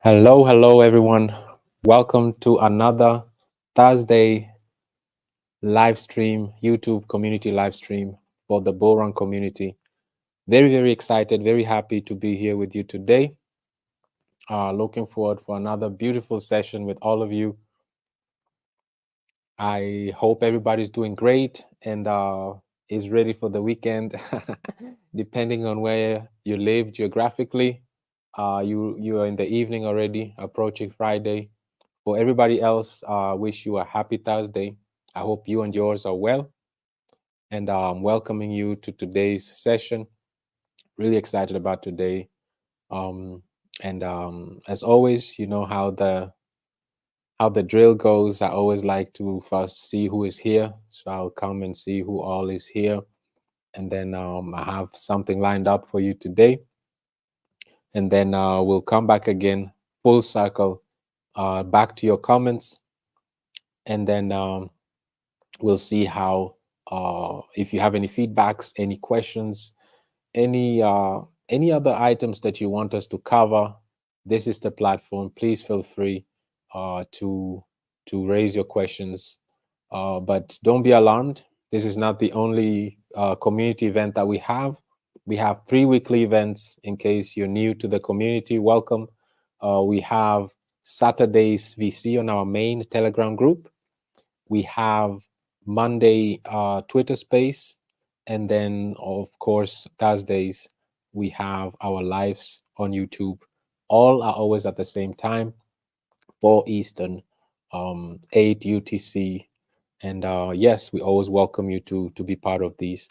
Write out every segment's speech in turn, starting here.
Hello, everyone. Welcome to another Thursday live stream, YouTube community live stream for the Bullrun community. Very excited, very happy to be here with you today. Looking forward for another beautiful session with all of you. I hope everybody's doing great and is ready for the weekend, depending on where you live geographically. You are in the evening already, approaching Friday. For everybody else, wish you a happy Thursday. I hope you and yours are well. And welcoming you to today's session. Really excited about today. And as always, you know how the drill goes. I always like to first see who is here. So I'll come and see who all is here. And then I have something lined up for you today. And then we'll come back again, full circle, back to your comments. And then we'll see how, if you have any feedbacks, any questions, any other items that you want us to cover, this is the platform. Please feel free to raise your questions. But don't be alarmed. This is not the only community event that we have. We have 3 weekly events. In case you're new to the community, welcome. We have Saturday's VC on our main Telegram group. We have Monday Twitter space, and then of course Thursdays we have our lives on YouTube. All are always at the same time, 4 Eastern, 8 UTC, and yes, we always welcome you to be part of these.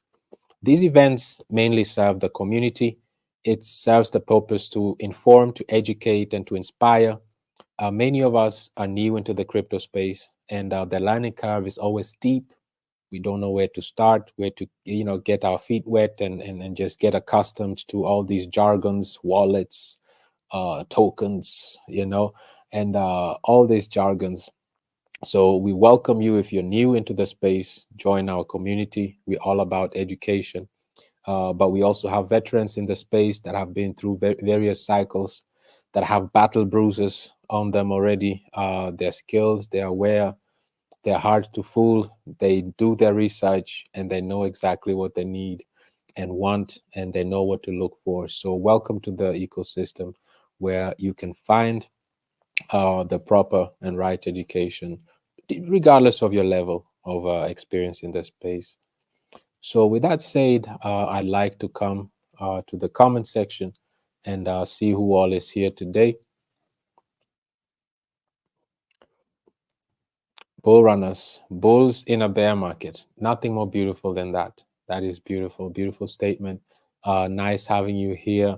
These events mainly serve the community. It serves the purpose to inform, to educate, and to inspire. Many of us are new into the crypto space, and the learning curve is always steep. We don't know where to start, where to get our feet wet, and just get accustomed to all these jargons, wallets, tokens, and all these jargons. So we welcome you. If you're new into the space, join our community. We're all about education, but we also have veterans in the space that have been through various cycles, that have battle bruises on them already. Their skills, they're aware, they're hard to fool. They do their research and they know exactly what they need and want, and they know what to look for. So welcome to the ecosystem where you can find the proper and right education, regardless of your level of experience in the space. So with that said, I'd like to come to the comment section and see who all is here today. Bull runners, bulls in a bear market. Nothing more beautiful than that. That is beautiful statement. Nice having you here.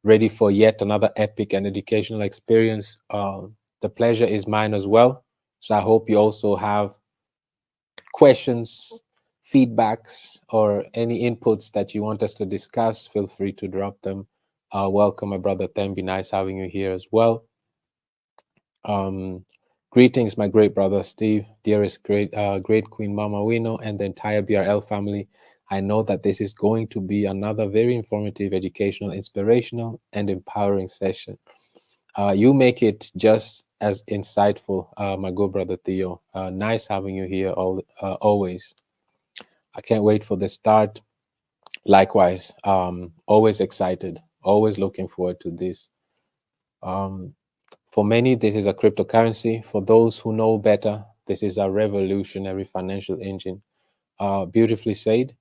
Ready for yet another epic and educational experience. The pleasure is mine as well. So I hope you also have questions, feedbacks, or any inputs that you want us to discuss. Feel free to drop them. Welcome, my brother Thembi. Nice having you here as well. Greetings, my great brother Steve, dearest great Queen Mama Wino, and the entire BRL family. I know that this is going to be another very informative, educational, inspirational, and empowering session. You make it just as insightful, my good brother Theo. Nice having you here always. I can't wait for the start. Likewise, always excited, always looking forward to this. For many, this is a cryptocurrency. For those who know better, this is a revolutionary financial engine. Beautifully said.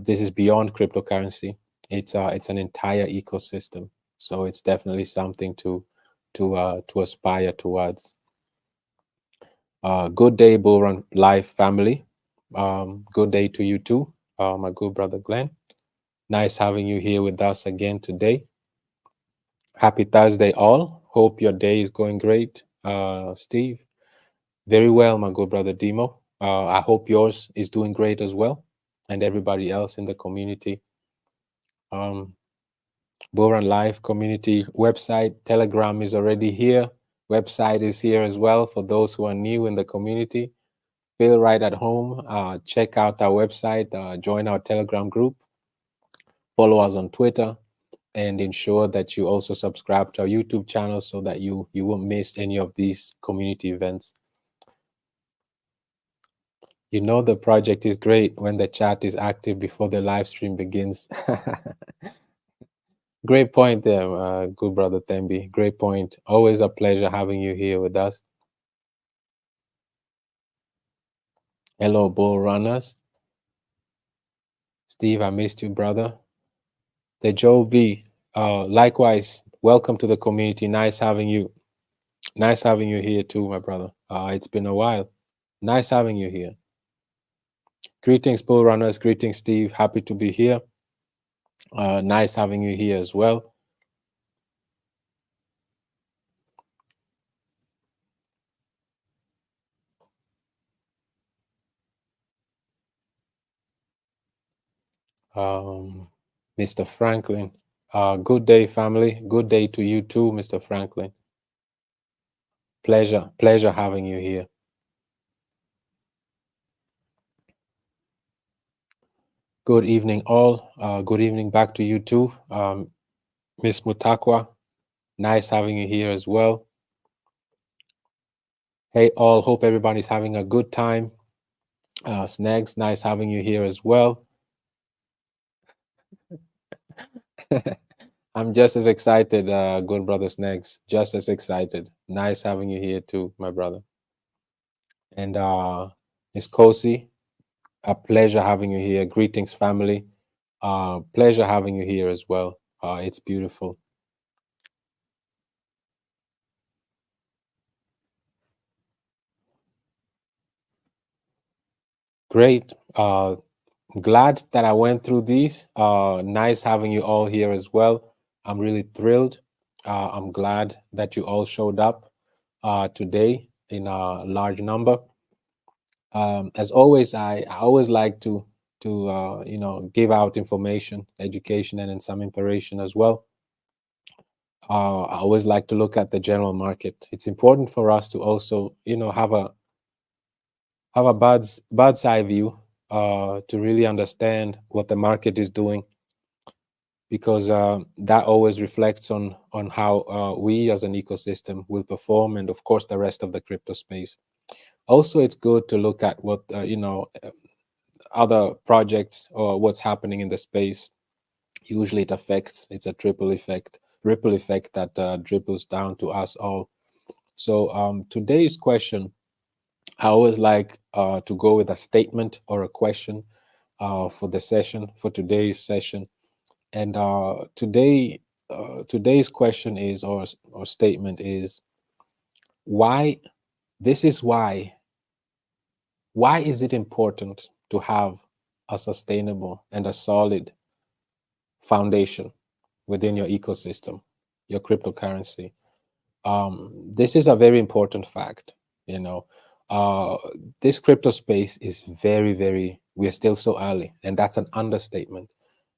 This is beyond cryptocurrency. It's an entire ecosystem. So it's definitely something to aspire towards. Good day, Bullrun.Life family. Good day to you too, my good brother Glenn. Nice having you here with us again today. Happy Thursday, all. Hope your day is going great, Steve. Very well, my good brother Demo. I hope yours is doing great as well, and everybody else in the community. Bullrun.Life community website, Telegram is already here. Website is here as well for those who are new in the community. Feel right at home. Check out our website. Join our Telegram group. Follow us on Twitter. and ensure that you also subscribe to our YouTube channel so that you won't miss any of these community events. You know the project is great when the chat is active before the live stream begins. Great point there, good brother Thembi. Great point. Always a pleasure having you here with us. Hello, Bull Runners. Steve, I missed you, brother. The Joe B. Likewise, welcome to the community. Nice having you. Nice having you here too, my brother. It's been a while. Nice having you here. Greetings, Bull Runners. Greetings, Steve. Happy to be here. Nice having you here as well. Mr. Franklin. Good day, family. Good day to you too, Mr. Franklin. Pleasure having you here. Good evening, all. Good evening back to you too, Miss Mutakwa. Nice having you here as well. Hey, all. Hope everybody's having a good time. Snags, nice having you here as well. I'm just as excited, good brother Snags. Just as excited. Nice having you here too, my brother. And Miss Kosi, a pleasure having you here. Greetings, family. Pleasure having you here as well. It's beautiful. Great. Glad that I went through these. Nice having you all here as well. I'm really thrilled. I'm glad that you all showed up today in a large number. As always, I always like to give out information, education, and in some inspiration as well. I always like to look at the general market. It's important for us to also have a bird's eye view to really understand what the market is doing, because that always reflects on how we as an ecosystem will perform, and of course the rest of the crypto space. Also, it's good to look at what other projects or what's happening in the space. Usually it's a ripple effect that dribbles down to us all. So today's question, I always like to go with a statement or a question for today's session. And today's question is, or statement is, why is it important to have a sustainable and a solid foundation within your ecosystem, your cryptocurrency? This is a very important fact. This crypto space is we are still so early, and that's an understatement,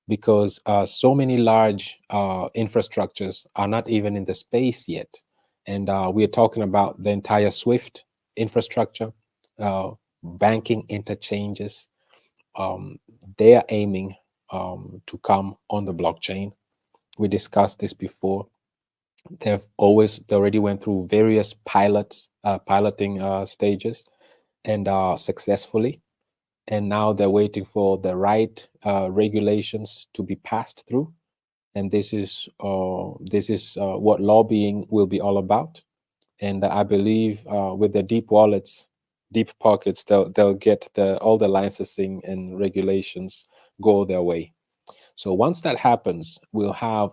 because so many large infrastructures are not even in the space yet. And we are talking about the entire Swift infrastructure, banking interchanges. They are aiming to come on the blockchain. We discussed this before. They already went through various piloting stages, and successfully. And now they're waiting for the right regulations to be passed through. And this is what lobbying will be all about. And I believe with the deep wallets, deep pockets, they'll get all the licensing and regulations go their way. So once that happens, we will have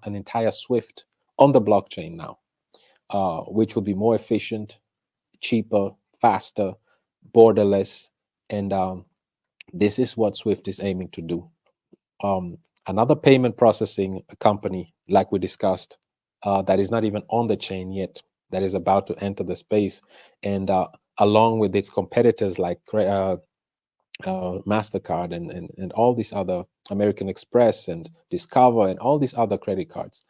an entire Swift on the blockchain now, which will be more efficient, cheaper, faster, borderless. And this is what Swift is aiming to do. Another payment processing company, like we discussed, that is not even on the chain yet, that is about to enter the space, and along with its competitors like MasterCard and all these other, American Express and Discover and all these other credit cards,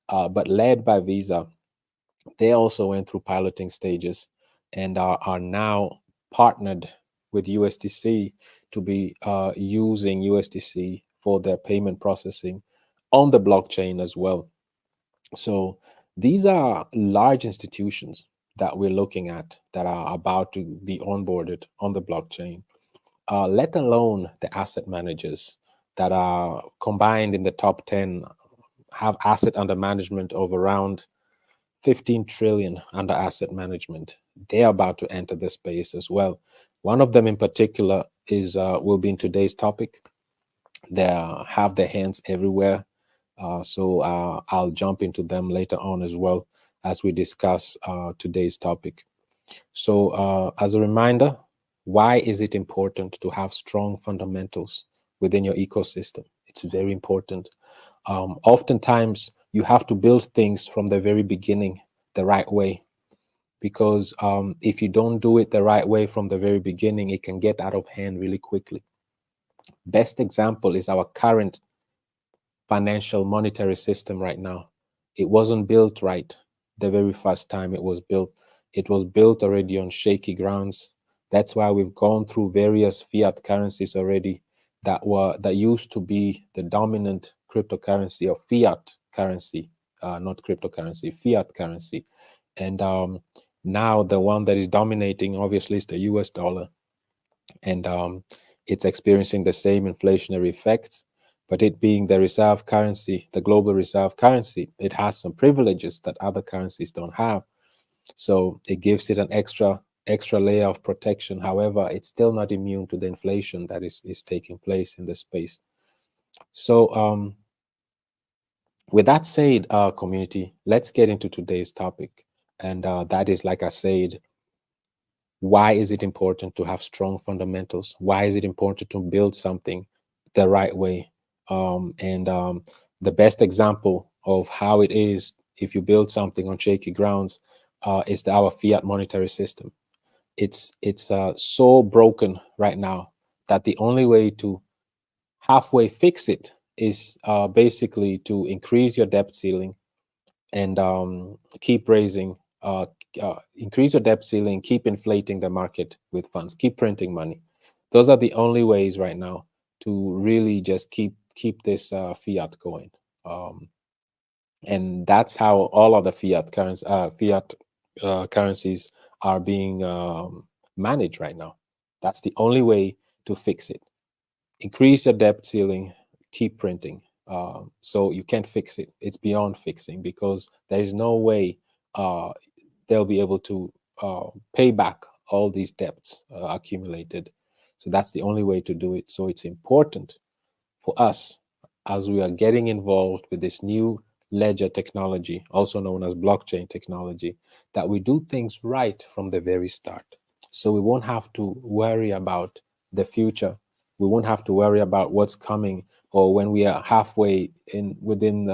but led by Visa. They also went through piloting stages and are now partnered with USDC to be using USDC for their payment processing on the blockchain as well. So these are large institutions that we're looking at that are about to be onboarded on the blockchain, let alone the asset managers that are combined in the top 10 have asset under management of around 15 trillion under asset management. They're about to enter the space as well. One of them in particular is will be in today's topic. They have their hands everywhere. So I'll jump into them later on as well as we discuss today's topic. So as a reminder, why is it important to have strong fundamentals within your ecosystem? It's very important. Oftentimes, you have to build things from the very beginning the right way, because if you don't do it the right way from the very beginning, it can get out of hand really quickly. Best example is our current financial monetary system right now. It wasn't built right the very first time it was built. It was built already on shaky grounds. That's why we've gone through various fiat currencies already that used to be the dominant cryptocurrency or fiat currency, not cryptocurrency, fiat currency. And now the one that is dominating obviously is the US dollar. And it's experiencing the same inflationary effects, but it being the reserve currency, the global reserve currency, it has some privileges that other currencies don't have. So it gives it an extra layer of protection. However, it's still not immune to the inflation that is taking place in the space. So with that said, community, let's get into today's topic. And that is, like I said, why is it important to have strong fundamentals? Why is it important to build something the right way? And the best example of how it is if you build something on shaky grounds is our fiat monetary system. It's so broken right now that the only way to halfway fix it is basically to increase your debt ceiling and keep raising, increase your debt ceiling, keep inflating the market with funds, keep printing money. Those are the only ways right now to really just keep this fiat going. And that's how all of the fiat currencies are being managed right now. That's the only way to fix it. Increase your debt ceiling, keep printing. So you can't fix it. It's beyond fixing, because there is no way they'll be able to pay back all these debts accumulated. So that's the only way to do it. So it's important for us, as we are getting involved with this new ledger technology, also known as blockchain technology, that we do things right from the very start. So we won't have to worry about the future. We won't have to worry about what's coming, or when we are halfway in within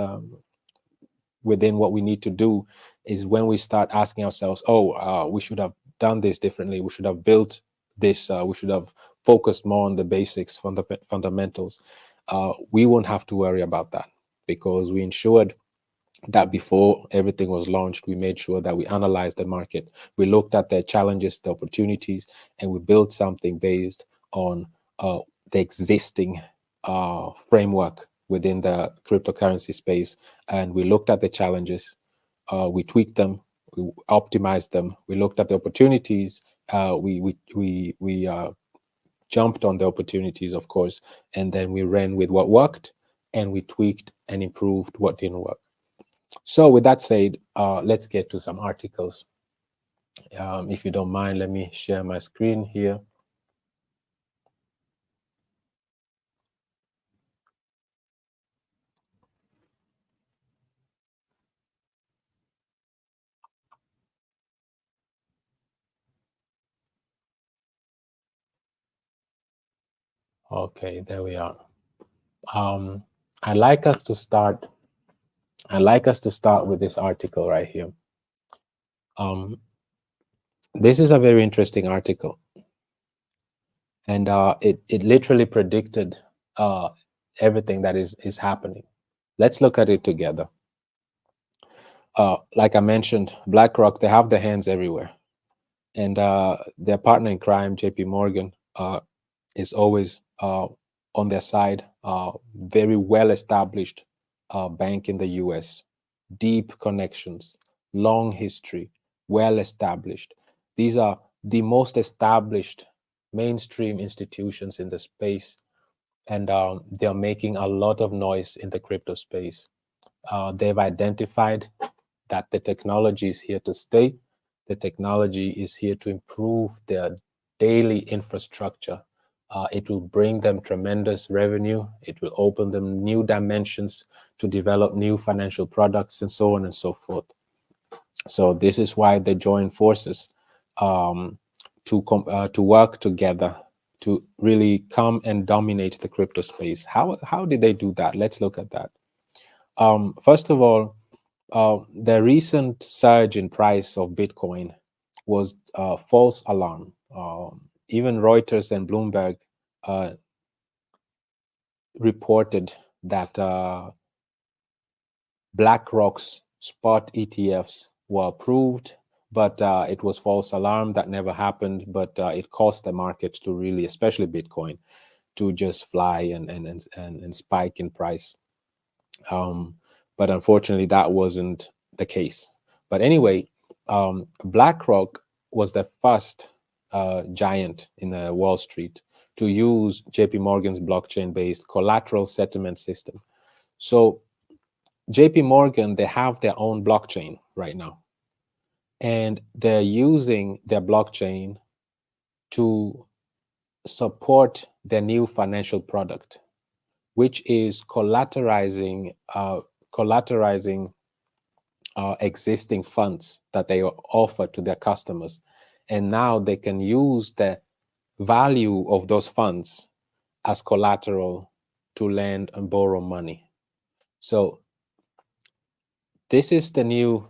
what we need to do, is when we start asking ourselves, oh, we should have done this differently. We should have built this. We should have focused more on the basics, fundamentals. We won't have to worry about that, because we ensured that before everything was launched, we made sure that we analyzed the market. We looked at the challenges, the opportunities, and we built something based on the existing framework within the cryptocurrency space. And we looked at the challenges, we tweaked them, we optimized them. We looked at the opportunities, we jumped on the opportunities, of course, and then we ran with what worked, and we tweaked and improved what didn't work. So with that said, let's get to some articles. If you don't mind, let me share my screen here. Okay, there we are. I'd like us to start with this article right here. This is a very interesting article, and it literally predicted everything that is happening. Let's look at it together. Like I mentioned, BlackRock, they have their hands everywhere, and their partner in crime, JP Morgan, is always on their side. Very well established bank in the US, deep connections, long history, well established. These are the most established mainstream institutions in the space, and they're making a lot of noise in the crypto space. They've identified that the technology is here to stay. The technology is here to improve their daily infrastructure. It will bring them tremendous revenue. It will open them new dimensions to develop new financial products and so on and so forth. So this is why they join forces to work together to really come and dominate the crypto space. How did they do that? Let's look at that. First of all, the recent surge in price of Bitcoin was false alarm. Even Reuters and Bloomberg reported that BlackRock's spot ETFs were approved, but it was false alarm. That never happened, but it caused the market to really, especially Bitcoin, to just fly and spike in price. But unfortunately, that wasn't the case. But anyway, BlackRock was the first giant in the Wall Street to use JP Morgan's blockchain-based collateral settlement system. So JP Morgan, they have their own blockchain right now, and they're using their blockchain to support their new financial product, which is collateralizing existing funds that they offer to their customers. And now they can use the value of those funds as collateral to lend and borrow money. So this is the new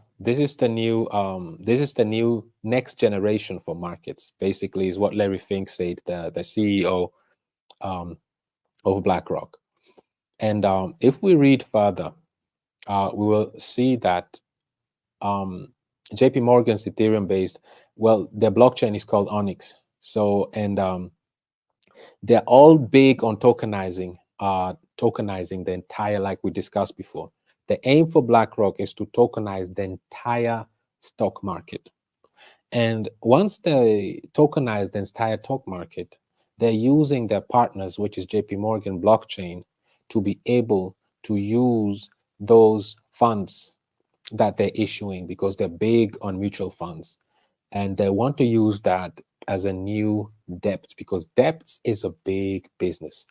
next generation for markets. Basically, is what Larry Fink said, the CEO of BlackRock. And if we read further, we will see that JP Morgan's Ethereum-based, well, their blockchain is called Onyx. So, and they're all big on tokenizing the entire, like we discussed before. The aim for BlackRock is to tokenize the entire stock market. And once they tokenize the entire stock market, they're using their partners, which is JP Morgan blockchain, to be able to use those funds that they're issuing, because they're big on mutual funds. And they want to use that as a new debt, because debt is a big business.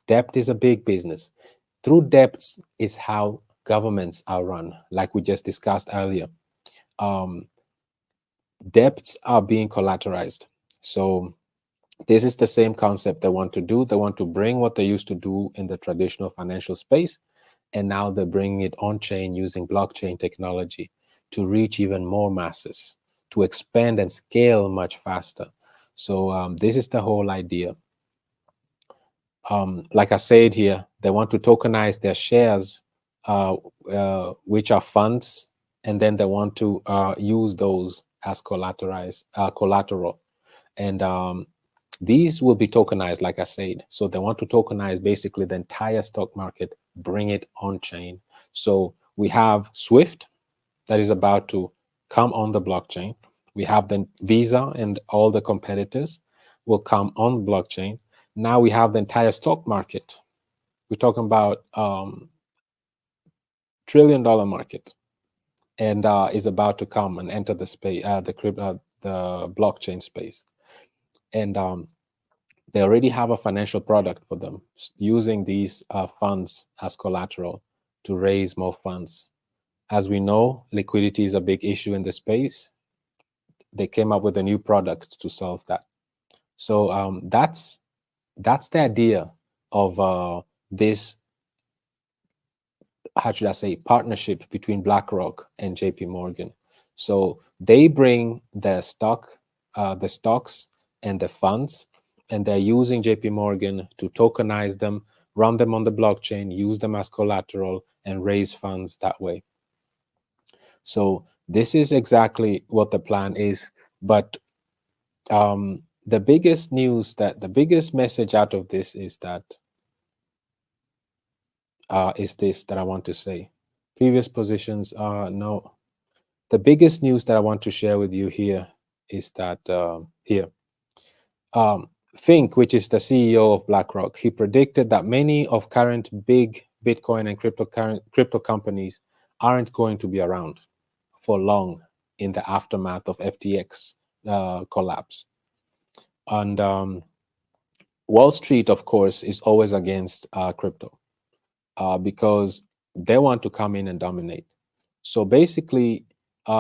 Debt is a big business. Through debts is how governments are run, like we just discussed earlier. Debts are being collateralized. So this is the same concept they want to do. They want to bring what they used to do in the traditional financial space, and now they're bringing it on-chain using blockchain technology to reach even more masses, to expand and scale much faster. So this is the whole idea. Like I said here, they want to tokenize their shares, which are funds, and then they want to use those as collateral. And these will be tokenized, like I said. So they want to tokenize basically the entire stock market, bring it on chain. So we have Swift that is about to come on the blockchain. We have the Visa and all the competitors will come on the blockchain. Now we have the entire stock market. We're talking about $1 trillion market, and is about to come and enter the space, the blockchain space. And they already have a financial product for them, using these funds as collateral to raise more funds. As we know, liquidity is a big issue in the space. They came up with a new product to solve that. So that's the idea of this, how should I say, partnership between BlackRock and JP Morgan. So they bring the stocks and the funds, and they're using JP Morgan to tokenize them, run them on the blockchain, use them as collateral, and raise funds that way. So this is exactly what the plan is. But the biggest news, the biggest message out of this is that is this that I want to say. Previous positions are no. The biggest news that I want to share with you here is that here, um, Fink, which is the CEO of BlackRock, he predicted that many of current big Bitcoin and crypto companies aren't going to be around for long in the aftermath of FTX collapse. And Wall Street, of course, is always against crypto because they want to come in and dominate. So basically,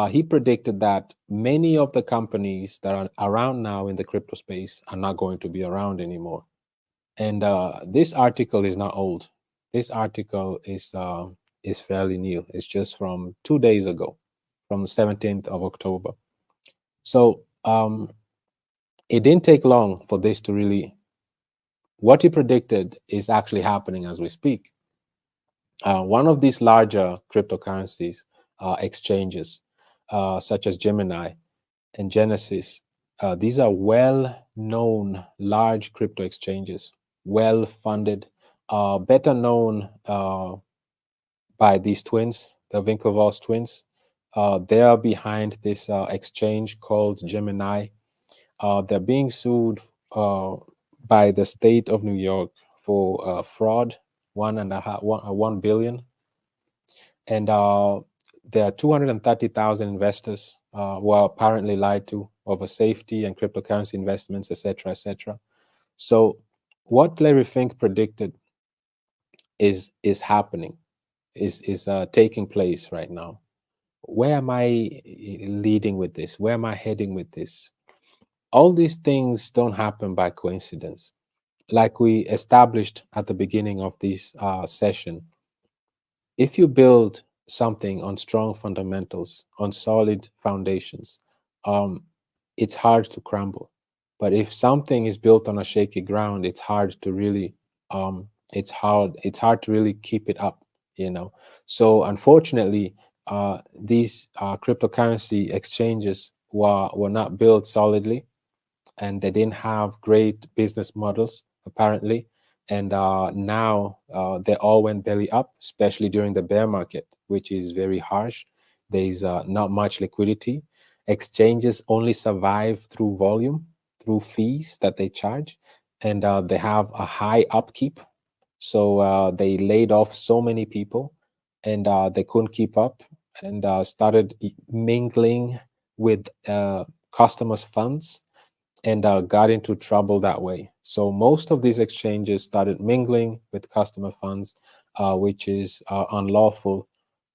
he predicted that many of the companies that are around now in the crypto space are not going to be around anymore. And this article is not old. This article is fairly new. It's just from 2 days ago, from 17th of October. So it didn't take long for this to really. What he predicted is actually happening as we speak. One of these larger cryptocurrencies exchanges, such as Gemini and Genesis, these are well-known large crypto exchanges, well-funded, better known by these twins, the Winklevoss twins. They are behind this exchange called Gemini. They're being sued by the state of New York for fraud, 1 billion, and there are 230,000 investors who are apparently lied to over safety and cryptocurrency investments, etc., etc. So, what Larry Fink predicted is happening, is taking place right now. Where am I leading with this? Where am I heading with this? All these things don't happen by coincidence. Like we established at the beginning of this session, if you build something on strong fundamentals, on solid foundations, um, it's hard to crumble. But if something is built on a shaky ground, it's hard to really, it's hard to really keep it up, you know. So unfortunately, these cryptocurrency exchanges were not built solidly, and they didn't have great business models apparently. And now they all went belly up, especially during the bear market, which is very harsh. There's not much liquidity. Exchanges only survive through volume, through fees that they charge, and they have a high upkeep. So they laid off so many people, and they couldn't keep up, and started mingling with customers' funds, and got into trouble that way. So most of these exchanges started mingling with customer funds, which is unlawful,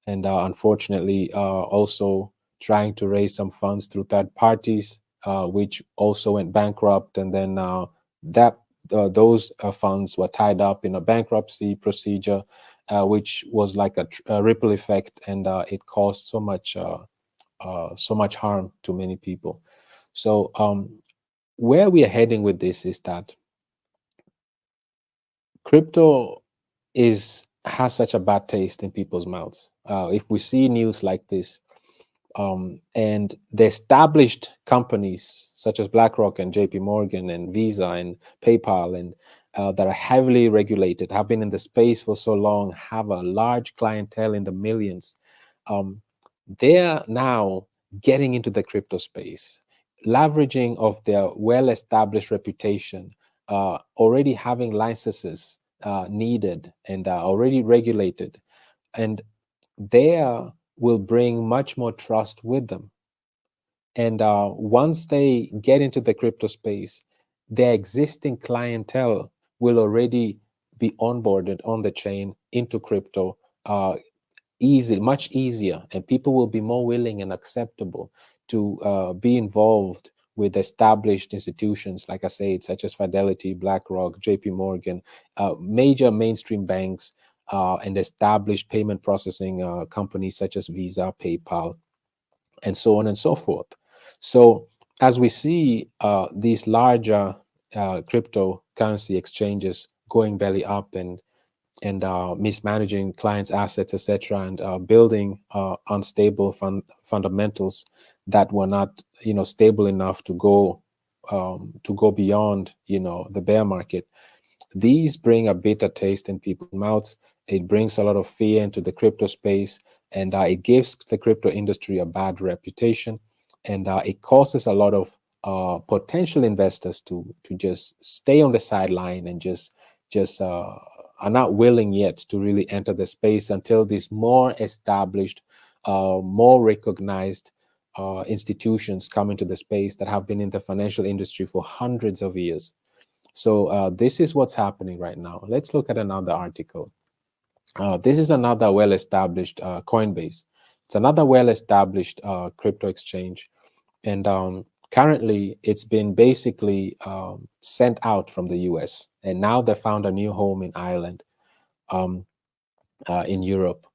and unfortunately also trying to raise some funds through third parties, which also went bankrupt, and then that those funds were tied up in a bankruptcy procedure, which was like a ripple effect, and it caused so much harm to many people. So where we are heading with this is that crypto has such a bad taste in people's mouths. If we see news like this, and the established companies such as BlackRock and JP Morgan and Visa and PayPal, and that are heavily regulated, have been in the space for so long, have a large clientele in the millions, they're now getting into the crypto space, leveraging of their well-established reputation, already having licenses needed, and already regulated, and there will bring much more trust with them. And once they get into the crypto space, their existing clientele will already be onboarded on the chain into crypto, much easier, and people will be more willing and acceptable to be involved with established institutions, like I said, such as Fidelity, BlackRock, JP Morgan, major mainstream banks, and established payment processing companies such as Visa, PayPal, and so on and so forth. So as we see these larger cryptocurrency exchanges going belly up, and mismanaging clients' assets, etc., and building unstable fundamentals that were not, stable enough to go beyond, the bear market. These bring a bitter taste in people's mouths, It brings a lot of fear into the crypto space, and it gives the crypto industry a bad reputation, and it causes a lot of potential investors to just stay on the sideline and just are not willing yet to really enter the space until these more established, more recognized institutions come into the space that have been in the financial industry for hundreds of years. So this is what's happening right now. Let's look at another article. This is another well-established Coinbase. It's another well-established crypto exchange, and currently it's been basically sent out from the US, and now they found a new home in Ireland, in Europe.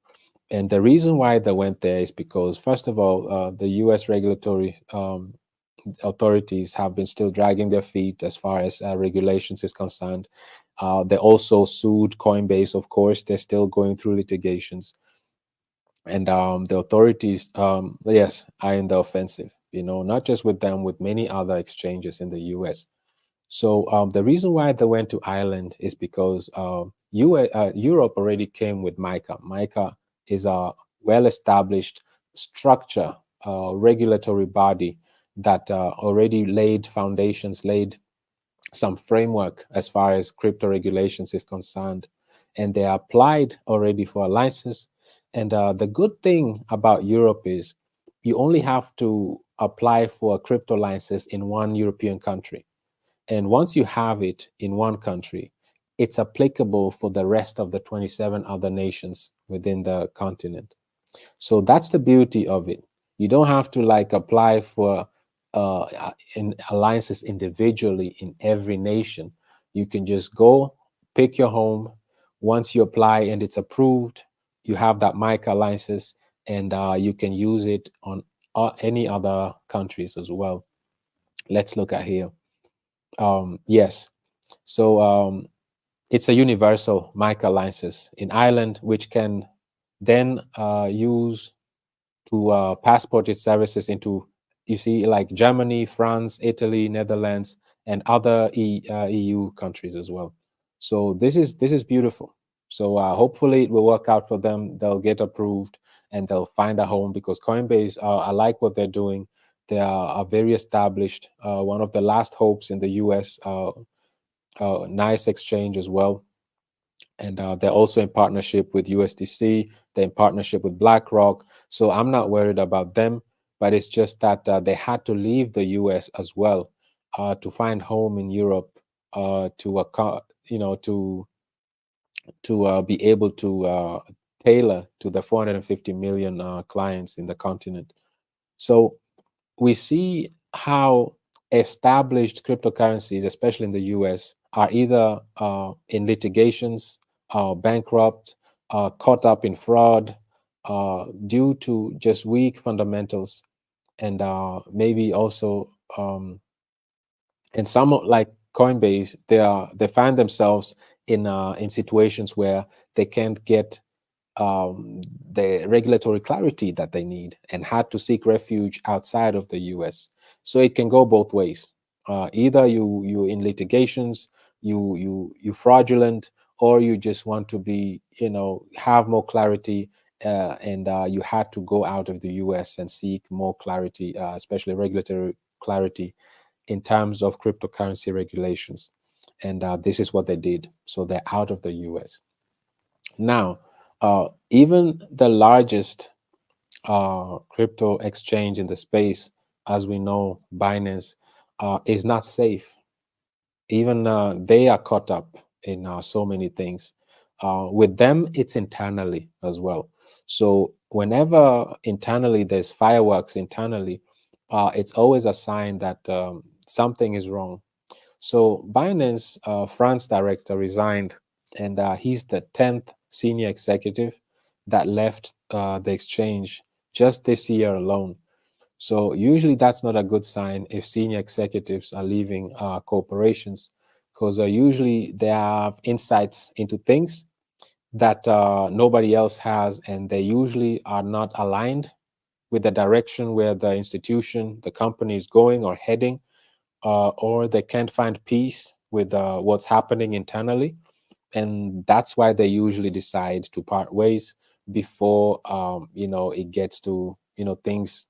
And the reason why they went there is because, first of all, the US regulatory authorities have been still dragging their feet as far as regulations is concerned. They also sued Coinbase, of course. They're still going through litigations. And the authorities, yes, are in the offensive, not just with them, with many other exchanges in the US. So the reason why they went to Ireland is because Europe already came with MiCA. MiCA is a well-established structure, regulatory body that already laid foundations, laid some framework as far as crypto regulations is concerned. And they applied already for a license. And the good thing about Europe is you only have to apply for a crypto license in one European country. And once you have it in one country, it's applicable for the rest of the 27 other nations within the continent. So that's the beauty of it. You don't have to like apply for in alliances individually in every nation. You can just go pick your home. Once you apply and it's approved, you have that MiCA license, and you can use it on any other countries as well. Let's look at here. Yes. So it's a universal MiCA license in Ireland, which can then use to passport its services into, you see, like Germany, France, Italy, Netherlands, and other EU countries as well. So this is beautiful. So hopefully it will work out for them. They'll get approved and they'll find a home, because Coinbase, I like what they're doing. They are very established. One of the last hopes in the US. Nice exchange as well. And they're also in partnership with USDC. They're in partnership with BlackRock. So I'm not worried about them, but it's just that they had to leave the US as well to find home in Europe, to be able to tailor to the 450 million clients in the continent. So we see how established cryptocurrencies, especially in the US, are either in litigations, bankrupt, caught up in fraud, due to just weak fundamentals, and maybe also, and some like Coinbase, they find themselves in situations where they can't get the regulatory clarity that they need, and had to seek refuge outside of the US. So it can go both ways. Either you in litigations, you fraudulent, or you just want to be, have more clarity, and you had to go out of the US and seek more clarity, especially regulatory clarity in terms of cryptocurrency regulations. And this is what they did. So they're out of the US. Now, even the largest crypto exchange in the space, as we know, Binance, is not safe. Even they are caught up in so many things. With them, it's internally as well. So whenever internally there's fireworks internally, it's always a sign that something is wrong. So Binance France director resigned, and he's the 10th senior executive that left the exchange just this year alone. So usually that's not a good sign if senior executives are leaving corporations, because usually they have insights into things that nobody else has, and they usually are not aligned with the direction where the institution, the company is going or heading, or they can't find peace with what's happening internally. and that's why they usually decide to part ways before it gets to things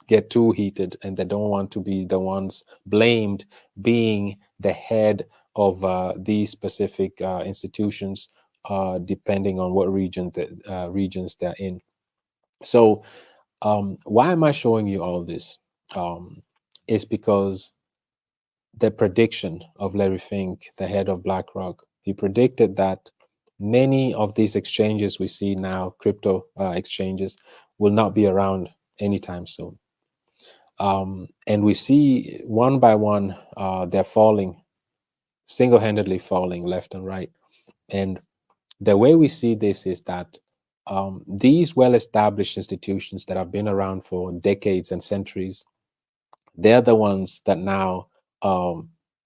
get too heated, and they don't want to be the ones blamed being the head of these specific institutions, depending on what regions they're in. So why am I showing you all this? Is because the prediction of Larry Fink, the head of BlackRock, he predicted that many of these exchanges we see now, crypto exchanges, will not be around anytime soon. And we see one by one, they're falling, single-handedly falling left and right. And the way we see this is that these well-established institutions that have been around for decades and centuries, they're the ones that now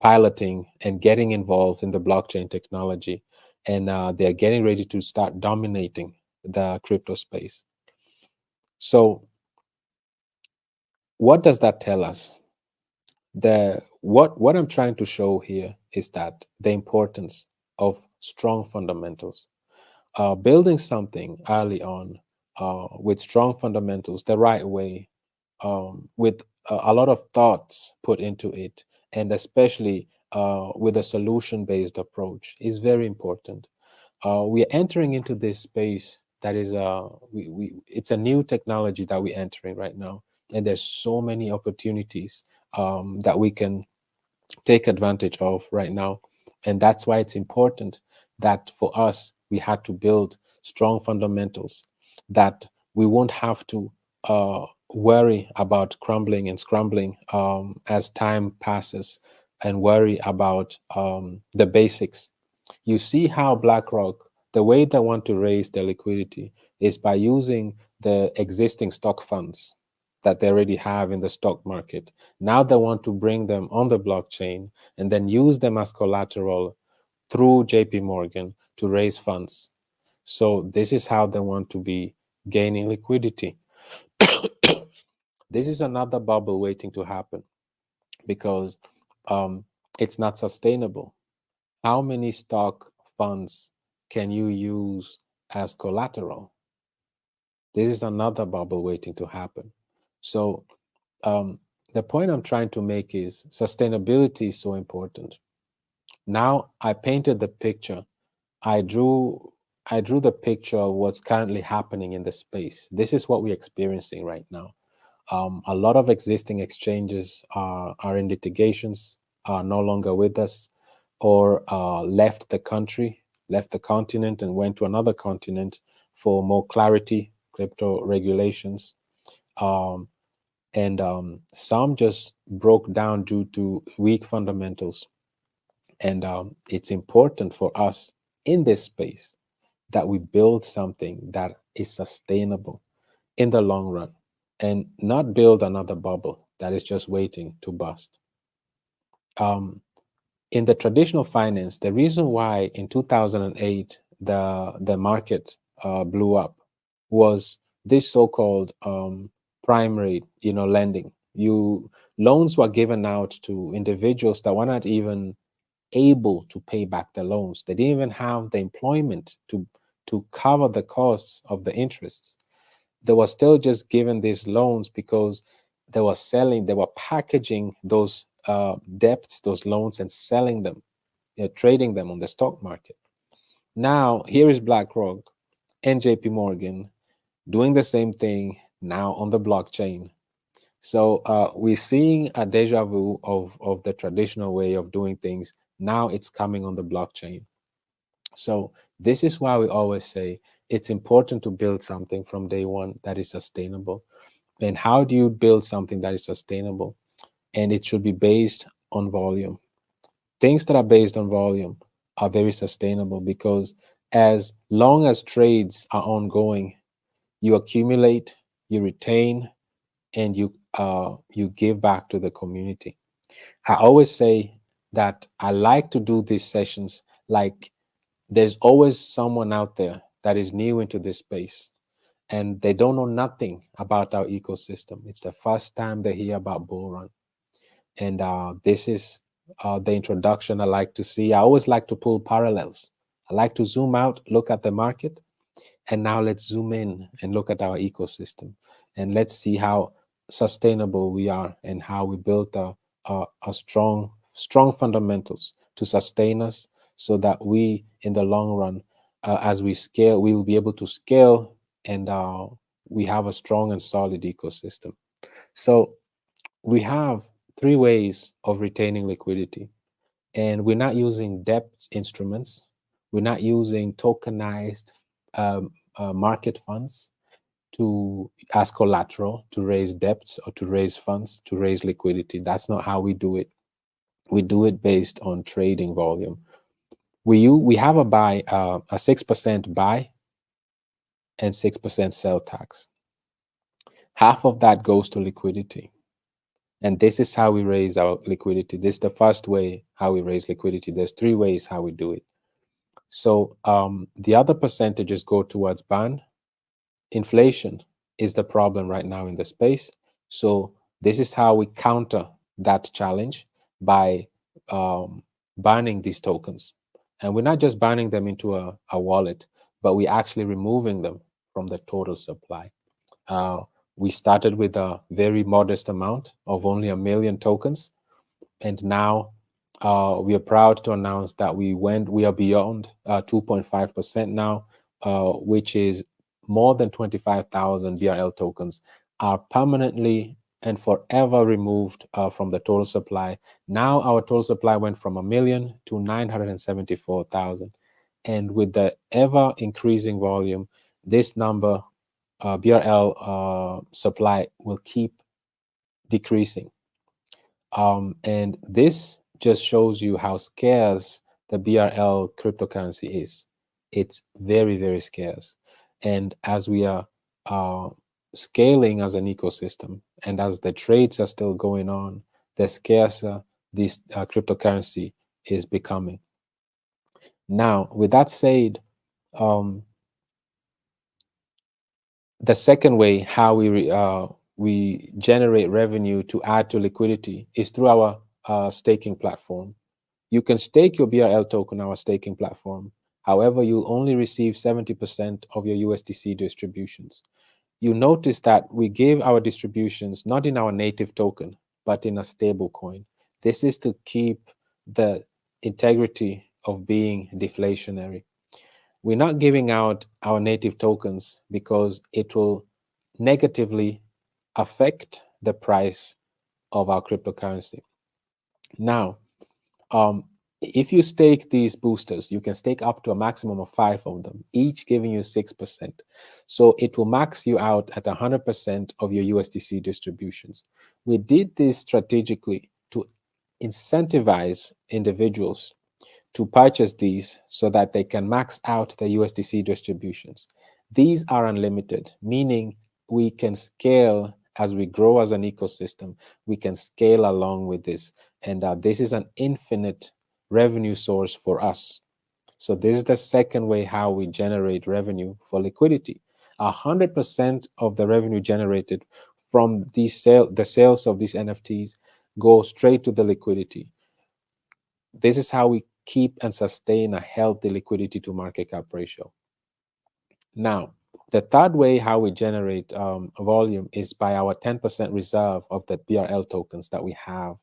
piloting and getting involved in the blockchain technology, and they're getting ready to start dominating the crypto space. So what does that tell us? What I'm trying to show here is that the importance of strong fundamentals. Building something early on with strong fundamentals the right way, with a lot of thoughts put into it, and especially with a solution-based approach, is very important. We are entering into this space that is it's a new technology that we're entering right now, and there's so many opportunities that we can take advantage of right now. And that's why it's important that for us, we had to build strong fundamentals, that we won't have to worry about crumbling and scrambling as time passes, and worry about the basics. You see how BlackRock, the way they want to raise their liquidity is by using the existing stock funds that they already have in the stock market. Now they want to bring them on the blockchain and then use them as collateral through JP Morgan to raise funds. So this is how they want to be gaining liquidity. This is another bubble waiting to happen, because it's not sustainable. How many stock funds can you use as collateral? This is another bubble waiting to happen. So the point I'm trying to make is sustainability is so important. Now I painted the picture. I drew the picture of what's currently happening in the space. This is what we're experiencing right now. A lot of existing exchanges are in litigations, are no longer with us, or left the country, left the continent, and went to another continent for more clarity, crypto regulations. And some just broke down due to weak fundamentals. And it's important for us in this space that we build something that is sustainable in the long run, and not build another bubble that is just waiting to bust. In the traditional finance, the reason why in 2008 the market blew up was this so-called prime rate, lending. Loans were given out to individuals that were not even able to pay back the loans. They didn't even have the employment to cover the costs of the interests. They were still just given these loans because they were packaging those debts, those loans, and selling them, trading them on the stock market. Now, here is BlackRock and JP Morgan doing the same thing now on the blockchain. So we're seeing a deja vu of the traditional way of doing things. Now it's coming on the blockchain. So this is why we always say it's important to build something from day one that is sustainable. And how do you build something that is sustainable? And it should be based on volume. Things that are based on volume are very sustainable, because as long as trades are ongoing, you accumulate, you retain, and you give back to the community. I always say that I like to do these sessions like there's always someone out there that is new into this space, and they don't know nothing about our ecosystem. It's the first time they hear about Bullrun. And this is the introduction, I like to see, I always like to pull parallels. I like to zoom out, look at the market, and now let's zoom in and look at our ecosystem, and let's see how sustainable we are and how we built a strong fundamentals to sustain us, so that we, in the long run, as we scale, we will be able to scale, and we have a strong and solid ecosystem. So we have three ways of retaining liquidity, and we're not using debt instruments. We're not using tokenized market funds to as collateral to raise debts or to raise funds to raise liquidity. That's not how we do it. We do it based on trading volume. We have a 6% buy and 6% sell tax. Half of that goes to liquidity. And this is how we raise our liquidity. This is the first way how we raise liquidity. There's three ways how we do it. So the other percentages go towards bond. Inflation is the problem right now in the space. So this is how we counter that challenge by banning these tokens. And we're not just banning them into a wallet, but we're actually removing them from the total supply. We started with a very modest amount of only 1 million tokens, and now we are proud to announce that we are beyond 2.5% now, which is more than 25,000 BRL tokens are permanently and forever removed from the total supply. Now our total supply went from 1 million to 974,000, and with the ever increasing volume, this number BRL supply will keep decreasing. And this just shows you how scarce the BRL cryptocurrency is. It's very, very scarce. And as we are scaling as an ecosystem, and as the trades are still going on, the scarcer this cryptocurrency is becoming. Now, with that said, the second way how we generate revenue to add to liquidity is through our staking platform. You can stake your BRL token on our staking platform. However, you'll only receive 70% of your USDC distributions. You notice that we give our distributions not in our native token, but in a stable coin. This is to keep the integrity of being deflationary. We're not giving out our native tokens because it will negatively affect the price of our cryptocurrency. Now, if you stake these boosters, you can stake up to a maximum of 5 of them, each giving you 6%. So it will max you out at 100% of your USDC distributions. We did this strategically to incentivize individuals to purchase these so that they can max out the USDC distributions. These are unlimited, meaning we can scale as we grow as an ecosystem. We can scale along with this. And this is an infinite revenue source for us. So this is the second way how we generate revenue for liquidity. 100% of the revenue generated from the sales of these NFTs go straight to the liquidity. This is how we keep and sustain a healthy liquidity to market cap ratio. Now, the third way how we generate volume is by our 10% reserve of the BRL tokens that we have.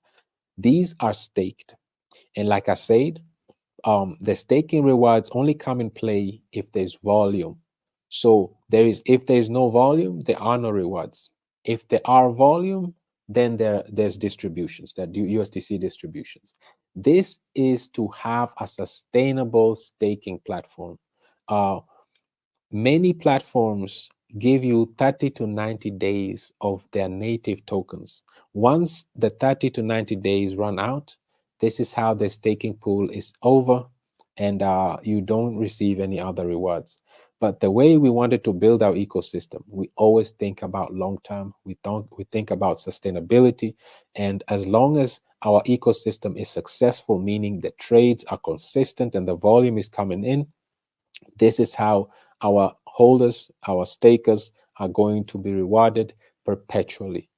These are staked. And like I said, the staking rewards only come in play if there's volume. So if there's no volume, there are no rewards. If there are volume, then there's distributions, that USDC distributions. This is to have a sustainable staking platform. Many platforms give you 30 to 90 days of their native tokens. Once the 30 to 90 days run out, this is how the staking pool is over, and you don't receive any other rewards. But the way we wanted to build our ecosystem, we always think about long term. We think about sustainability. And as long as our ecosystem is successful, meaning the trades are consistent and the volume is coming in, this is how our holders, our stakers, are going to be rewarded perpetually.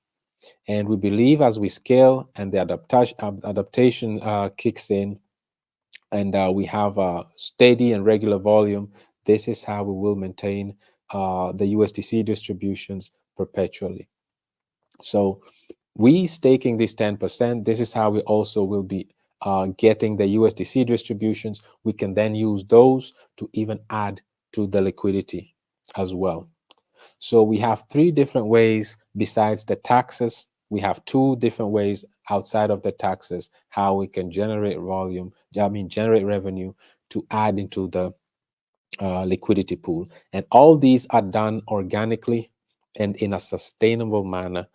And we believe as we scale and the adaptation kicks in, and we have a steady and regular volume, this is how we will maintain the USDC distributions perpetually. So we staking this 10%, this is how we also will be getting the USDC distributions. We can then use those to even add to the liquidity as well. So we have three different ways besides the taxes. We have two different ways outside of the taxes how we can generate generate revenue to add into the liquidity pool. And all these are done organically and in a sustainable manner.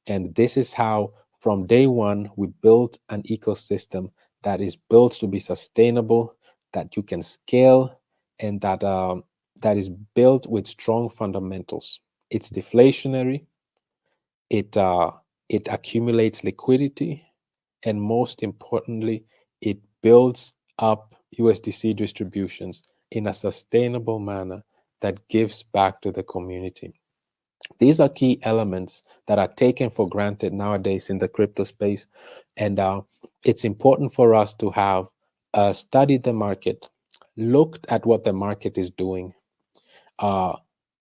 And this is how, from day one, we built an ecosystem that is built to be sustainable, that you can scale, and that is built with strong fundamentals. It's deflationary. It it accumulates liquidity, and most importantly, it builds up USDC distributions in a sustainable manner that gives back to the community. These are key elements that are taken for granted nowadays in the crypto space, and it's important for us to have studied the market, looked at what the market is doing, uh,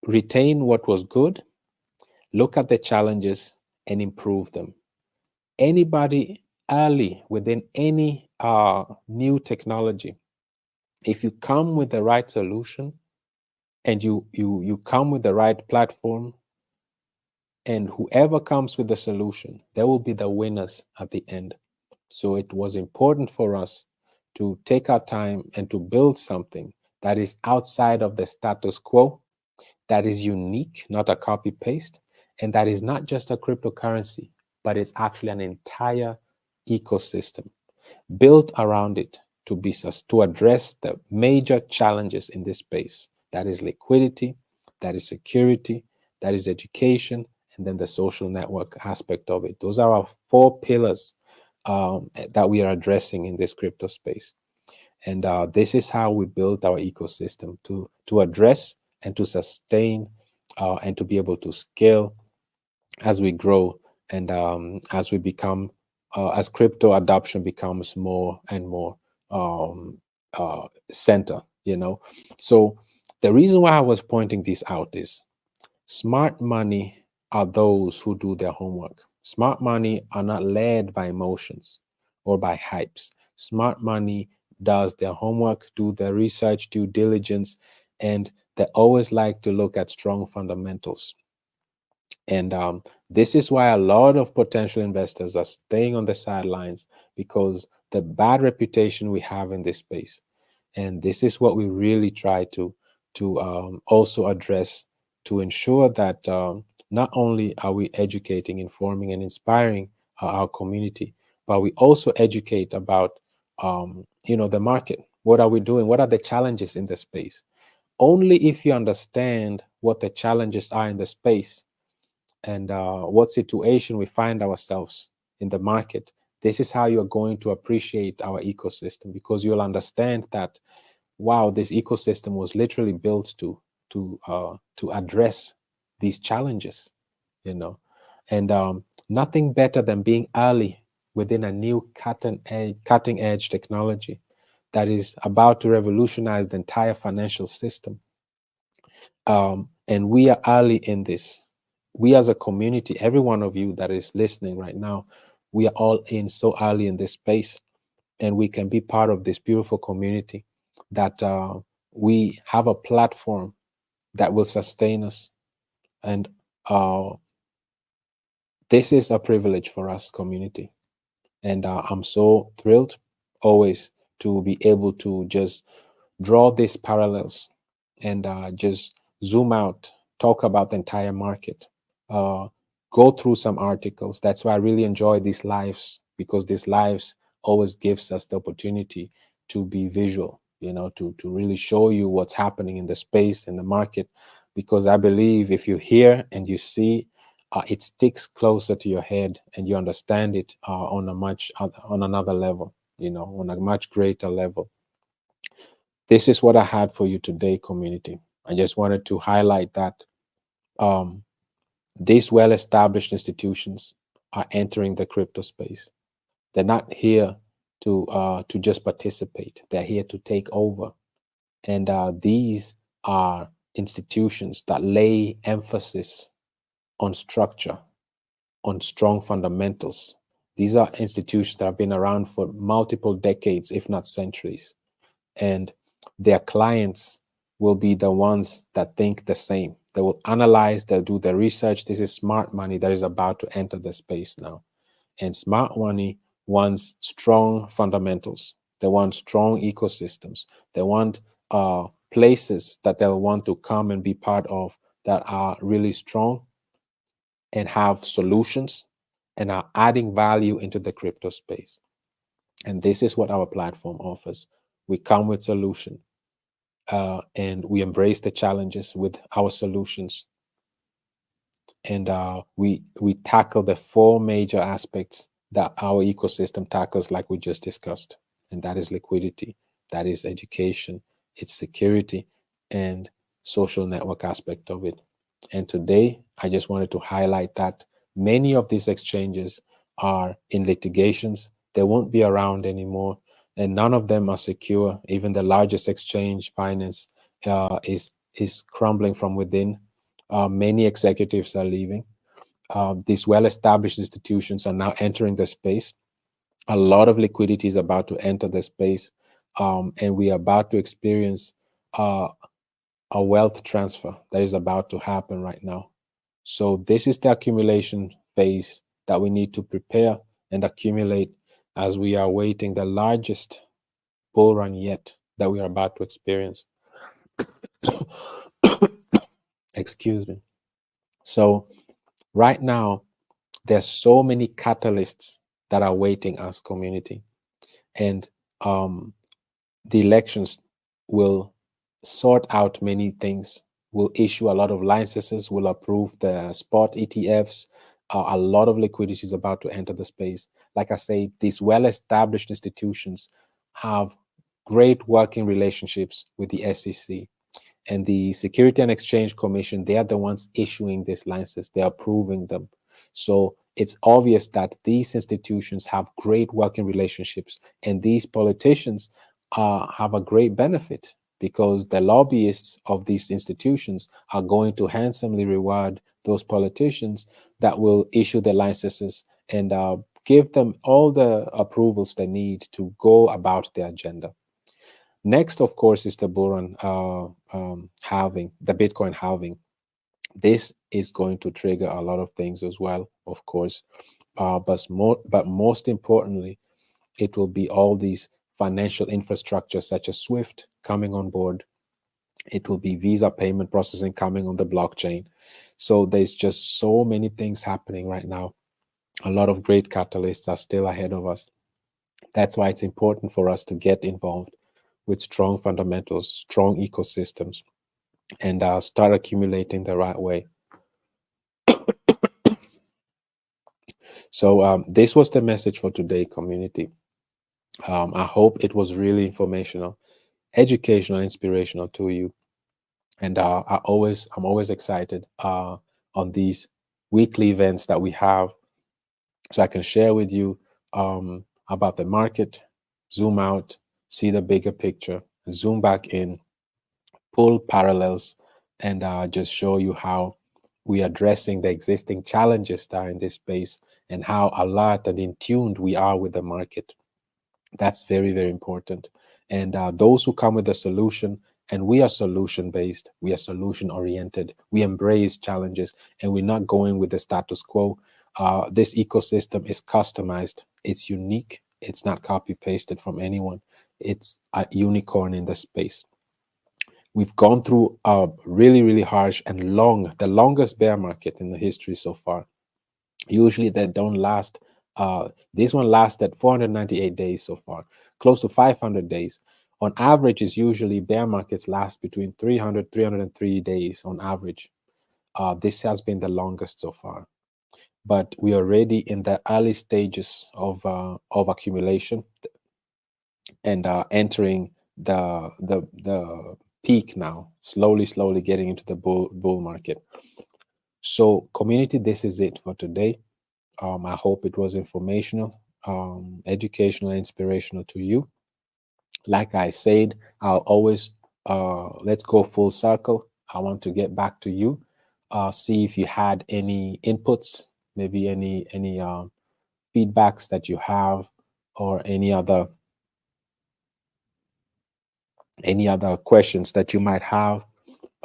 retain what was good, look at the challenges, and improve them. Anybody early within any new technology, if you come with the right solution and you come with the right platform, and whoever comes with the solution, they will be the winners at the end. So it was important for us to take our time and to build something that is outside of the status quo, that is unique, not a copy paste, and that is not just a cryptocurrency, but it's actually an entire ecosystem built around it to address the major challenges in this space. That is liquidity, that is security, that is education, and then the social network aspect of it. Those are our four pillars that we are addressing in this crypto space. And this is how we built our ecosystem to address and to sustain and to be able to scale as we grow and as we become as crypto adoption becomes more and more center, you know. So the reason why I was pointing this out is smart money are those who do their homework. Smart money are not led by emotions or by hypes. Smart money does their homework, do their research, due diligence, and they always like to look at strong fundamentals. And this is why a lot of potential investors are staying on the sidelines, because the bad reputation we have in this space. And this is what we really try to also address, to ensure that not only are we educating, informing, and inspiring our community, but we also educate about the market. What are we doing? What are the challenges in the space? Only if you understand what the challenges are in the space and what situation we find ourselves in the market, this is how you're going to appreciate our ecosystem, because you'll understand that, wow, this ecosystem was literally built to address these challenges, you know. And nothing better than being early within a new cutting edge technology that is about to revolutionize the entire financial system. And we are early in this. We as a community, every one of you that is listening right now, we are all in so early in this space, and we can be part of this beautiful community that we have a platform that will sustain us. And this is a privilege for us, community. And I'm so thrilled always to be able to just draw these parallels and just zoom out, talk about the entire market, uh, go through some articles. That's why I really enjoy these lives, because these lives always gives us the opportunity to be visual, to really show you what's happening in the space, in the market, because I believe if you hear and you see, it sticks closer to your head and you understand it on another level, on a much greater level. This is what I had for you today, community. I just wanted to highlight that these well-established institutions, are entering the crypto space. They're not here to just participate. They're here to take over. And these are institutions that lay emphasis on structure, on strong fundamentals. These are institutions that have been around for multiple decades, if not centuries. And their clients will be the ones that think the same. They will analyze, they'll do the research. This is smart money that is about to enter the space now. And smart money wants strong fundamentals. They want strong ecosystems. They want places that they'll want to come and be part of that are really strong and have solutions and are adding value into the crypto space. And this is what our platform offers. We come with solution, and we embrace the challenges with our solutions. And we tackle the four major aspects that our ecosystem tackles, like we just discussed. And that is liquidity, that is education, it's security, and social network aspect of it. And today, I just wanted to highlight that many of these exchanges are in litigations. They won't be around anymore, and none of them are secure. Even the largest exchange, Binance, is crumbling from within. Many executives are leaving. These well-established institutions are now entering the space. A lot of liquidity is about to enter the space, and we are about to experience a wealth transfer that is about to happen right now. So this is the accumulation phase that we need to prepare and accumulate as we are waiting the largest bull run yet that we are about to experience. Excuse me. So right now, there's so many catalysts that are waiting us, community. And the elections will sort out many things. Will issue a lot of licenses, will approve the spot ETFs. A lot of liquidity is about to enter the space. Like I say, these well-established institutions have great working relationships with the SEC and the Security and Exchange Commission. They are the ones issuing these licenses. They are approving them. So it's obvious that these institutions have great working relationships, and these politicians have a great benefit because the lobbyists of these institutions are going to handsomely reward those politicians that will issue the licenses and give them all the approvals they need to go about their agenda. Next, of course, is the Bullrun halving, the Bitcoin halving. This is going to trigger a lot of things as well, of course. But most importantly, it will be all these financial infrastructure such as SWIFT coming on board. It will be Visa payment processing coming on the blockchain. So there's just so many things happening right now. A lot of great catalysts are still ahead of us. That's why it's important for us to get involved with strong fundamentals, strong ecosystems, and start accumulating the right way. So this was the message for today, community. I hope it was really informational, educational, inspirational to you. And I'm always excited on these weekly events that we have, so I can share with you about the market, zoom out, see the bigger picture, zoom back in, pull parallels, and just show you how we are addressing the existing challenges that are in this space and how alert and in tuned we are with the market. That's very, very important. And those who come with a solution, and we are solution based, we are solution oriented, we embrace challenges, and we're not going with the status quo. This ecosystem is customized, it's unique, it's not copy pasted from anyone. It's a unicorn in the space. We've gone through a really, really harsh and long, the longest bear market in the history so far. Usually they don't last. This one lasted 498 days so far, close to 500 days. On average, is usually bear markets last between 300, 303 days on average. This has been the longest so far. But we are already in the early stages of accumulation and entering the peak now, slowly getting into the bull market. So community, this is it for today. I hope it was informational, educational, and inspirational to you. Like I said, I'll always let's go full circle. I want to get back to you, see if you had any inputs, maybe any feedbacks that you have, or any other questions that you might have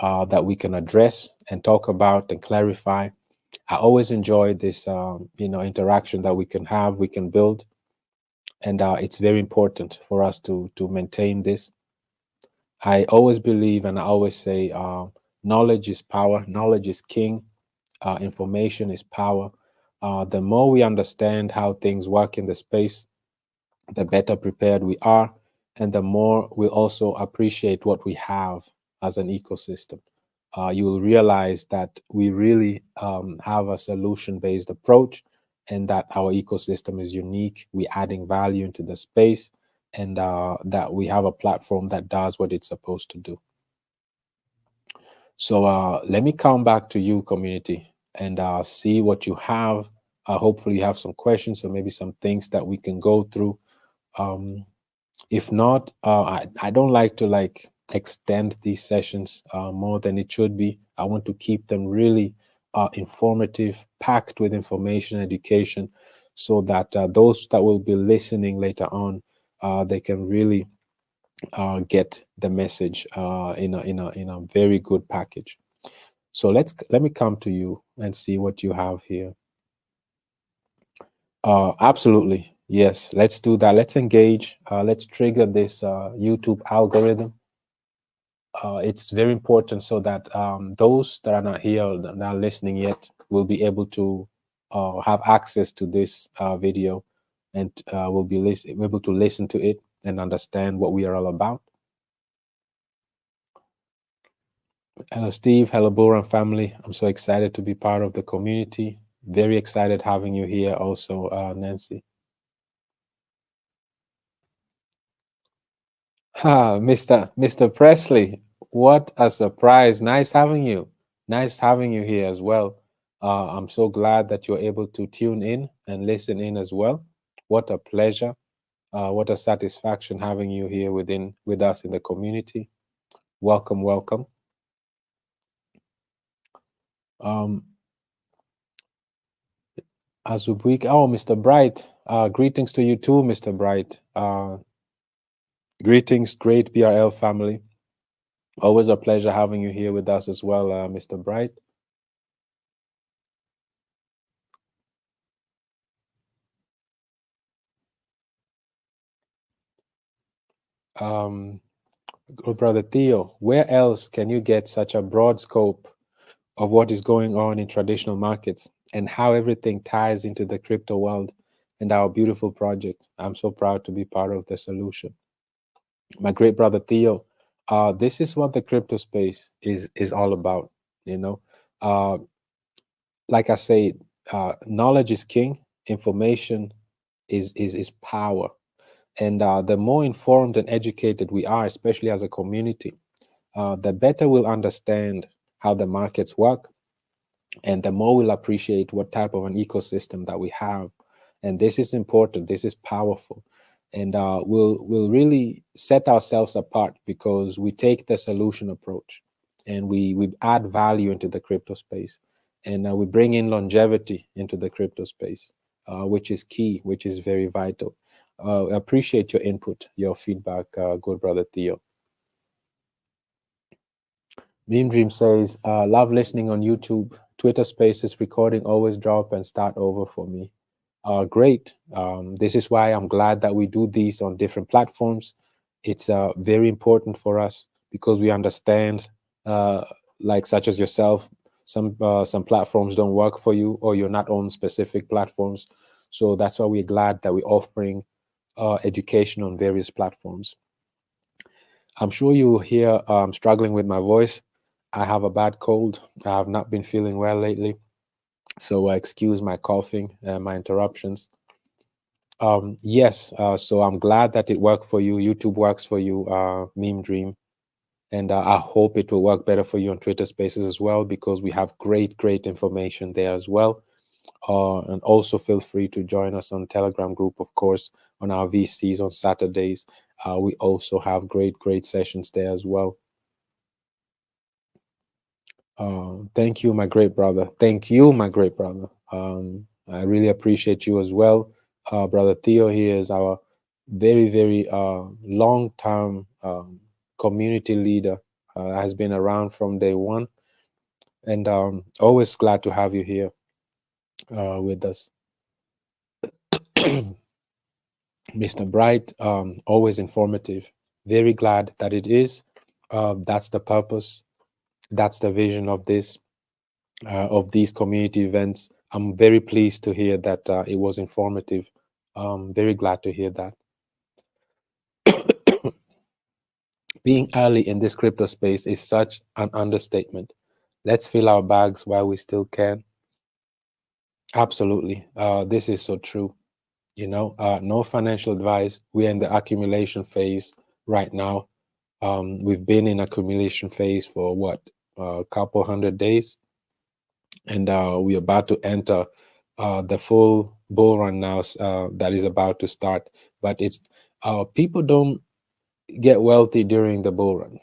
that we can address and talk about and clarify. I always enjoy this, interaction that we can have, we can build, and it's very important for us to maintain this. I always believe, and I always say, knowledge is power. Knowledge is king. Information is power. The more we understand how things work in the space, the better prepared we are, and the more we also appreciate what we have as an ecosystem. You will realize that we really have a solution based approach, and that our ecosystem is unique. We're adding value into the space, and that we have a platform that does what it's supposed to do. So let me come back to you, community, and see what you have. Hopefully, you have some questions or maybe some things that we can go through. Um, if not, I don't like to extend these sessions more than it should be. I want to keep them really informative, packed with information, education, so that those that will be listening later on, they can really get the message in a very good package. So let me come to you and see what you have here. Absolutely. Yes, let's do that. Let's engage. Let's trigger this YouTube algorithm. It's very important so that those that are not here or that are not listening yet will be able to have access to this video, and will be able to listen to it and understand what we are all about. Hello, Steve. Hello, Bullrun family. I'm so excited to be part of the community. Very excited having you here also, Nancy. Mr. Presley, what a surprise. Nice having you. Nice having you here as well. I'm so glad that you're able to tune in and listen in as well. What a pleasure. What a satisfaction having you here with us in the community. Welcome, welcome. Azubik, oh, Mr. Bright. Greetings to you too, Mr. Bright. Greetings, great BRL family. Always a pleasure having you here with us as well, Mr. Bright. Brother Theo, where else can you get such a broad scope of what is going on in traditional markets and how everything ties into the crypto world and our beautiful project? I'm so proud to be part of the solution. My great brother Theo, this is what the crypto space is all about. You know, uh, like I said, knowledge is king. Information is power, and the more informed and educated we are, especially as a community, the better we'll understand how the markets work, and the more we'll appreciate what type of an ecosystem that we have. And this is important. This is powerful, and we'll really set ourselves apart because we take the solution approach, and we add value into the crypto space, and we bring in longevity into the crypto space, which is key, which is very vital. Appreciate your input, your feedback, good brother Theo. Beam Dream says, love listening on YouTube. Twitter Spaces recording always drop and start over for me. Great. This is why I'm glad that we do these on different platforms. It's very important for us because we understand, like such as yourself, some platforms don't work for you, or you're not on specific platforms. So that's why we're glad that we're offering education on various platforms. I'm sure you hear struggling with my voice. I have a bad cold. I have not been feeling well lately, so excuse my coughing, my interruptions. Yes, so I'm glad that it worked for you. YouTube works for you, Meme Dream, and I hope it will work better for you on Twitter Spaces as well, because we have great information there as well. And also feel free to join us on Telegram group, of course, on our VCs on Saturdays. We also have great sessions there as well. Thank you, my great brother. Thank you, my great brother. I really appreciate you as well. Brother Theo here is our very long-term community leader. Has been around from day one, and always glad to have you here with us. Mr. Bright, always informative. Very glad that it is. That's the purpose. That's the vision of this, of these community events. I'm very pleased to hear that it was informative. Very glad to hear that. Being early in this crypto space is such an understatement. Let's fill our bags while we still can. Absolutely. This is so true. No financial advice. We're in the accumulation phase right now. We've been in accumulation phase for what, a couple 100 days, and we're about to enter the full bull run now that is about to start. But it's people don't get wealthy during the bull run.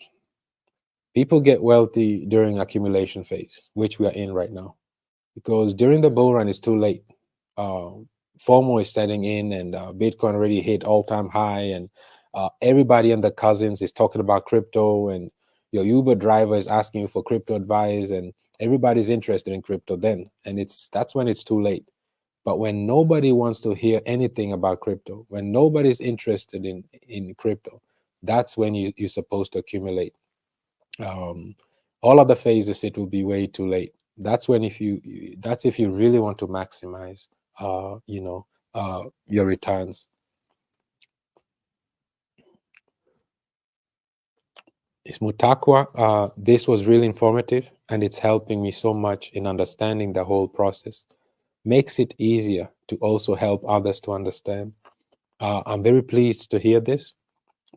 People get wealthy during accumulation phase, which we are in right now, because during the bull run it's too late. Uh, FOMO is setting in, and Bitcoin already hit all-time high, and everybody and their cousins is talking about crypto, and your Uber driver is asking you for crypto advice, and everybody's interested in crypto then, and that's when it's too late. But when nobody wants to hear anything about crypto, when nobody's interested in crypto, that's when you're supposed to accumulate. um, all other phases it will be way too late. That's when, that's if you really want to maximize your returns. It's Mutakwa. This was really informative, and it's helping me so much in understanding the whole process. Makes it easier to also help others to understand. I'm very pleased to hear this,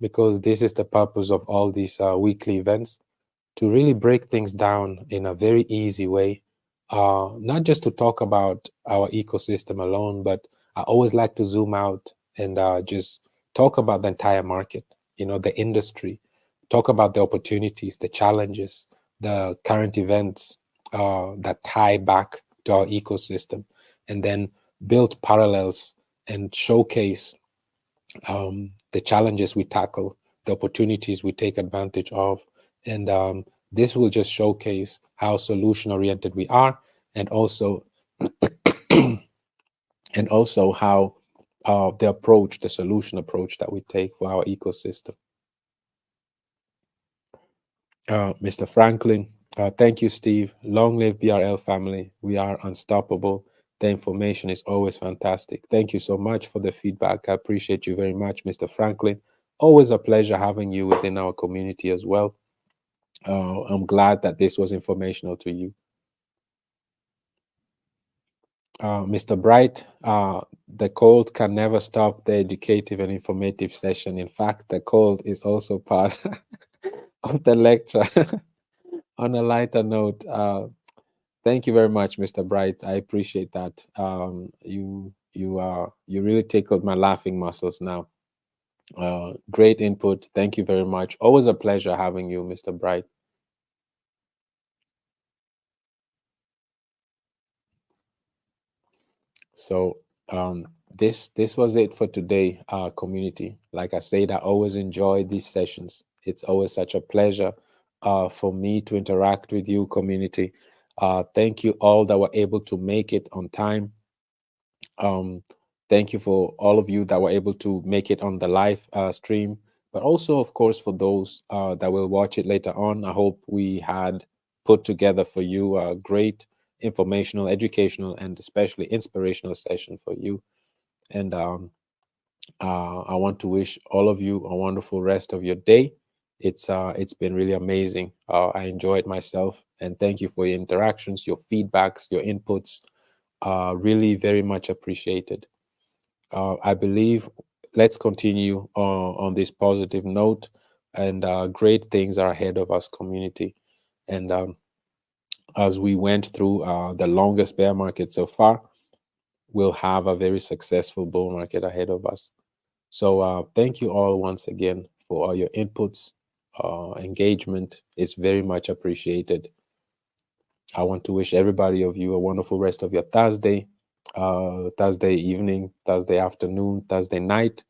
because this is the purpose of all these weekly events, to really break things down in a very easy way. Not just to talk about our ecosystem alone, but I always like to zoom out and just talk about the entire market, the industry, talk about the opportunities, the challenges, the current events that tie back to our ecosystem, and then build parallels and showcase the challenges we tackle, the opportunities we take advantage of, and this will just showcase how solution oriented we are, and also and also how the solution approach that we take for our ecosystem. Mr. Franklin, thank you, Steve. Long live BRL family. We are unstoppable. The information is always fantastic. Thank you so much for the feedback. I appreciate you very much, Mr. Franklin. Always a pleasure having you within our community as well. I'm glad that this was informational to you. Mr. Bright, the cold can never stop the educative and informative session. In fact, the cold is also part of the lecture. On a lighter note, thank you very much, Mr. Bright. I appreciate that. You really tickled my laughing muscles now. Great input. Thank you very much. Always a pleasure having you, Mr. Bright. So this was it for today, community. Like I said, I always enjoy these sessions. It's always such a pleasure for me to interact with you, community. Thank you all that were able to make it on time. Thank you for all of you that were able to make it on the live stream, but also, of course, for those that will watch it later on. I hope we had put together for you a great informational, educational, and especially inspirational session for you. And I want to wish all of you a wonderful rest of your day. It's been really amazing. I enjoyed myself, and thank you for your interactions, your feedbacks, your inputs. Really very much appreciated. I believe let's continue on this positive note, and great things are ahead of us, community. And as we went through the longest bear market so far, we'll have a very successful bull market ahead of us. So thank you all once again for all your inputs. Engagement is very much appreciated. I want to wish everybody of you a wonderful rest of your Thursday, Thursday evening, Thursday afternoon, Thursday night.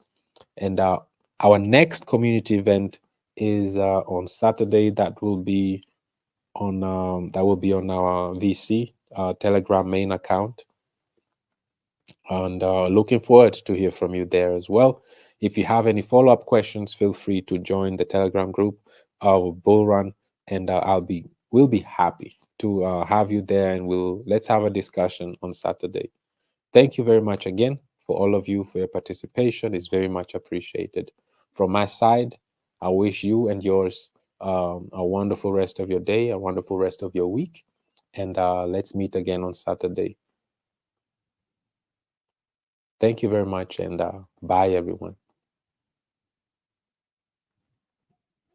And our next community event is on Saturday. That will be on our VC Telegram main account, and looking forward to hear from you there as well. If you have any follow-up questions, feel free to join the Telegram group of Bull Run, and we'll be happy to have you there, and let's have a discussion on Saturday. Thank you very much again for all of you for your participation. It's very much appreciated. From my side, I wish you and yours a wonderful rest of your day, a wonderful rest of your week, and let's meet again on Saturday. Thank you very much, and bye, everyone.